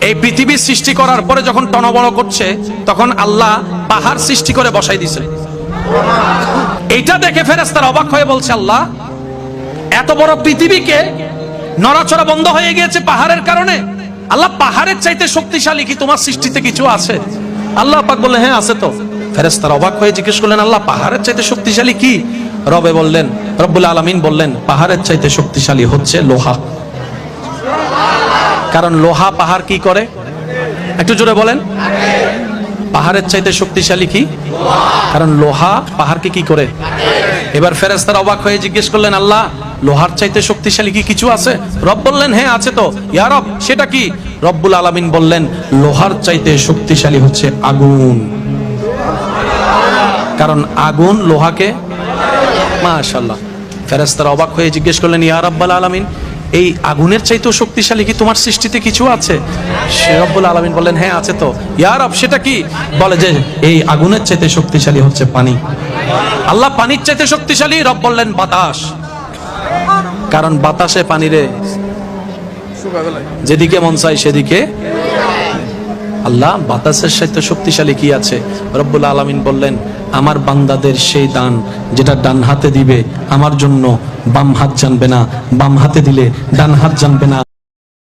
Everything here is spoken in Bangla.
এই পৃথিবী সৃষ্টি করার পরে যখন টনবড় করছে, তখন আল্লাহ পাহাড় সৃষ্টি করে বসাই দিয়েছে। এইটা দেখে ফেরেশতারা অবাক হয়ে বলছে, আল্লাহ, এত বড় পৃথিবীকে নড়াচড়া বন্ধ হয়ে গিয়েছে পাহাড়ের কারণে। আল্লাহ, পাহাড়ের চাইতে শক্তিশালী কি তোমার সৃষ্টিতে কিছু আছে? আল্লাহ পাক বললেন, হ্যাঁ আছে তো। ফেরেশতারা অবাক হয়ে জিজ্ঞেস করলেন, আল্লাহ, পাহাড়ের চাইতে শক্তিশালী কি? রবে বললেন, রব্বুল আলামিন বললেন, পাহাড়ের চাইতে শক্তিশালী হচ্ছে লোহা। কারণ লোহা পাহাড় কি করে? একটু জোরে বলেন। পাহাড়ের চাইতে শক্তিশালী কি? কারণ লোহা পাহাড়কে কি করে? এবার ফেরেশতারা অবাক হয়ে জিজ্ঞেস করলেন, আল্লাহ, লোহার চাইতে শক্তিশালী কি কিছু আছে? রব বললেন, হ্যাঁ আছে তো। ইয়া রব, সেটা কি? রব্বুল আলামিন বললেন, লোহার চাইতে শক্তিশালী হচ্ছে আগুন। কারণ আগুন লোহাকে, মাশাআল্লাহ। ফেরেশতারা অবাক হয়ে জিজ্ঞেস করলেন, ইয়া রাব্বুল আলামিন, এই আগুনের চাইতেও শক্তিশালী কি তোমার সৃষ্টিতে কিছু আছে? রব্বুল আলামিন বললেন, হ্যাঁ আছে তো। ইয়া রব, সেটা কি? বলে যে এই আগুনের চাইতে শক্তিশালী হচ্ছে পানি। আল্লাহ, পানির চাইতে শক্তিশালী? রব বললেন, বাতাস। কারণ বাতাসে পানিরে যেদিকে মন চায় সেদিকে। আল্লাহ, বাতাসের সাথে শক্তিশালী কি আছে? রব্বুল আলামিন বললেন, আমার বান্দাদের সেই দান যেটা ডান হাতে দিবে আমার জন্য বাম হাত জানবে না, বাম হাতে দিলে ডান হাত জানবে না,